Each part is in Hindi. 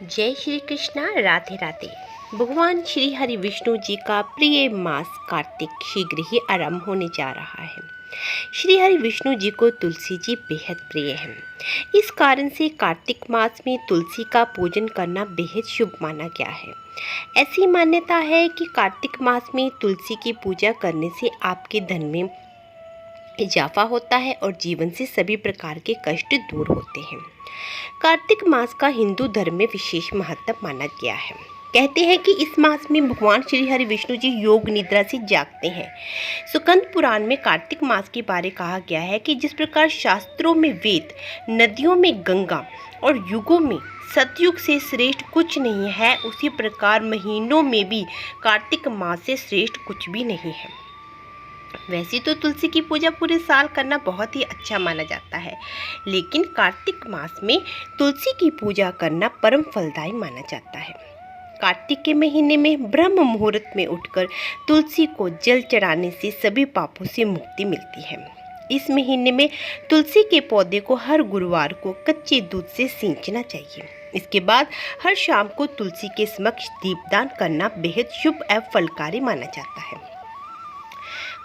जय श्री कृष्णा। राधे राधे। भगवान श्री हरि विष्णु जी का प्रिय मास कार्तिक शीघ्र ही आरंभ होने जा रहा है। श्री हरि विष्णु जी को तुलसी जी बेहद प्रिय हैं। इस कारण से कार्तिक मास में तुलसी का पूजन करना बेहद शुभ माना गया है। ऐसी मान्यता है कि कार्तिक मास में तुलसी की पूजा करने से आपके धन में इजाफा होता है और जीवन से सभी प्रकार के कष्ट दूर होते हैं। कार्तिक मास का हिंदू धर्म में विशेष महत्व माना गया है। कहते हैं कि इस मास में भगवान श्री हरि विष्णु जी योग निद्रा से जागते हैं। सुकंद पुराण में कार्तिक मास के बारे कहा गया है कि जिस प्रकार शास्त्रों में वेद, नदियों में गंगा और युगों में सतयुग से श्रेष्ठ कुछ नहीं है, उसी प्रकार महीनों में भी कार्तिक मास से श्रेष्ठ कुछ भी नहीं है। वैसे तो तुलसी की पूजा पूरे साल करना बहुत ही अच्छा माना जाता है, लेकिन कार्तिक मास में तुलसी की पूजा करना परम फलदायी माना जाता है। कार्तिक के महीने में ब्रह्म मुहूर्त में उठकर तुलसी को जल चढ़ाने से सभी पापों से मुक्ति मिलती है। इस महीने में तुलसी के पौधे को हर गुरुवार को कच्चे दूध से सींचना चाहिए। इसके बाद हर शाम को तुलसी के समक्ष दीपदान करना बेहद शुभ एवं फलकारी माना जाता है।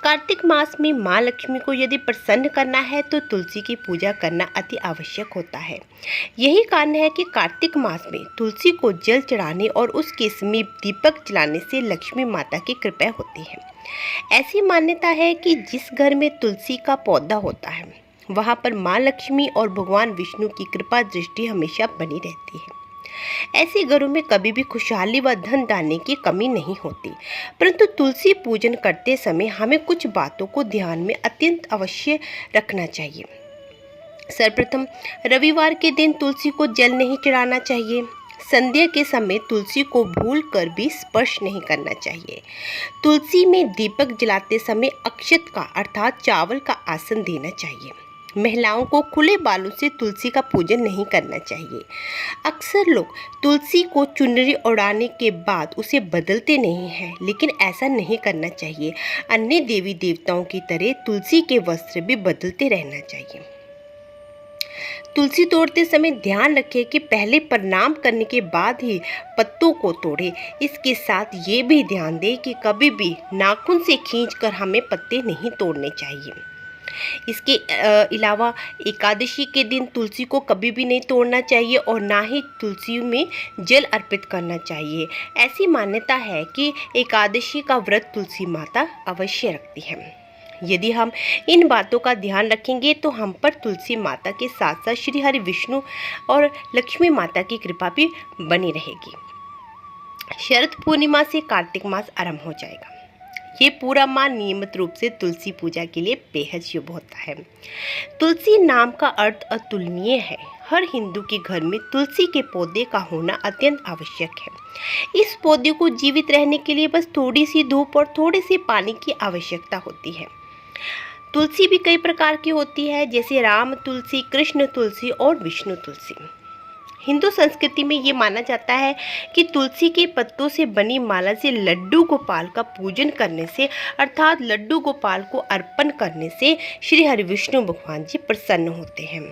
कार्तिक मास में माँ लक्ष्मी को यदि प्रसन्न करना है तो तुलसी की पूजा करना अति आवश्यक होता है। यही कारण है कि कार्तिक मास में तुलसी को जल चढ़ाने और उसके समीप दीपक जलाने से लक्ष्मी माता की कृपा होती है। ऐसी मान्यता है कि जिस घर में तुलसी का पौधा होता है वहाँ पर माँ लक्ष्मी और भगवान विष्णु की कृपा दृष्टि हमेशा बनी रहती है। ऐसे घरों में कभी भी खुशहाली व धन धान्य की कमी नहीं होती। परंतु तुलसी पूजन करते समय हमें कुछ बातों को ध्यान में अत्यंत अवश्य रखना चाहिए। सर्वप्रथम, रविवार के दिन तुलसी को जल नहीं चढ़ाना चाहिए। संध्या के समय तुलसी को भूल कर भी स्पर्श नहीं करना चाहिए। तुलसी में दीपक जलाते समय अक्षत का अर्थात चावल का आसन देना चाहिए। महिलाओं को खुले बालों से तुलसी का पूजन नहीं करना चाहिए। अक्सर लोग तुलसी को चुनरी उड़ाने के बाद उसे बदलते नहीं हैं, लेकिन ऐसा नहीं करना चाहिए। अन्य देवी देवताओं की तरह तुलसी के वस्त्र भी बदलते रहना चाहिए। तुलसी तोड़ते समय ध्यान रखें कि पहले प्रणाम करने के बाद ही पत्तों को तोड़ें। इसके साथ ये भी ध्यान दें कि कभी भी नाखून से खींचकर हमें पत्ते नहीं तोड़ने चाहिए। इसके अलावा एकादशी के दिन तुलसी को कभी भी नहीं तोड़ना चाहिए और ना ही तुलसी में जल अर्पित करना चाहिए। ऐसी मान्यता है कि एकादशी का व्रत तुलसी माता अवश्य रखती है। यदि हम इन बातों का ध्यान रखेंगे तो हम पर तुलसी माता के साथ साथ श्री हरि विष्णु और लक्ष्मी माता की कृपा भी बनी रहेगी। शरद पूर्णिमा से कार्तिक मास आरंभ हो जाएगा। ये पूरा माह नियमित रूप से तुलसी पूजा के लिए बेहद शुभ होता है। तुलसी नाम का अर्थ अतुलनीय है। हर हिंदू के घर में तुलसी के पौधे का होना अत्यंत आवश्यक है। इस पौधे को जीवित रहने के लिए बस थोड़ी सी धूप और थोड़े से पानी की आवश्यकता होती है। तुलसी भी कई प्रकार की होती है, जैसे राम तुलसी, कृष्ण तुलसी और विष्णु तुलसी। हिंदू संस्कृति में ये माना जाता है कि तुलसी के पत्तों से बनी माला से लड्डू गोपाल का पूजन करने से अर्थात लड्डू गोपाल को अर्पण करने से श्री हरि विष्णु भगवान जी प्रसन्न होते हैं।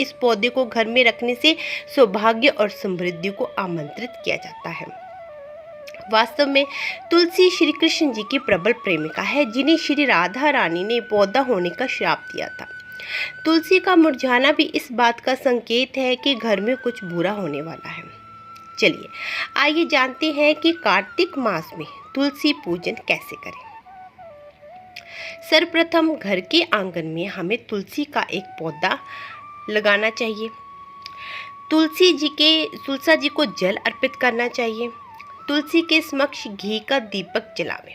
इस पौधे को घर में रखने से सौभाग्य और समृद्धि को आमंत्रित किया जाता है। वास्तव में तुलसी श्री कृष्ण जी की प्रबल प्रेमिका है, जिन्हें श्री राधा रानी ने पौधा होने का श्राप दिया था। तुलसी का मुरझाना भी इस बात का संकेत है कि घर में कुछ बुरा होने वाला है। चलिए आइए जानते हैं कि कार्तिक मास में तुलसी पूजन कैसे करें। सर्वप्रथम घर के आंगन में हमें तुलसी का एक पौधा लगाना चाहिए। तुलसा जी को जल अर्पित करना चाहिए। तुलसी के समक्ष घी का दीपक जलावें।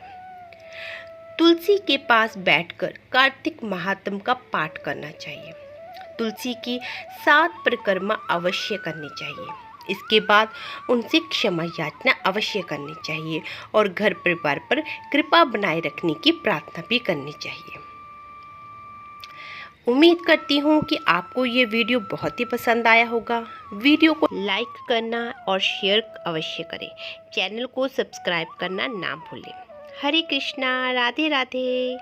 तुलसी के पास बैठकर कार्तिक महात्म का पाठ करना चाहिए। तुलसी की 7 परिक्रमा अवश्य करनी चाहिए। इसके बाद उनसे क्षमा याचना अवश्य करनी चाहिए और घर परिवार पर कृपा बनाए रखने की प्रार्थना भी करनी चाहिए। उम्मीद करती हूँ कि आपको ये वीडियो बहुत ही पसंद आया होगा। वीडियो को लाइक करना और शेयर अवश्य करें। चैनल को सब्सक्राइब करना ना भूलें। हरे कृष्णा। राधे राधे।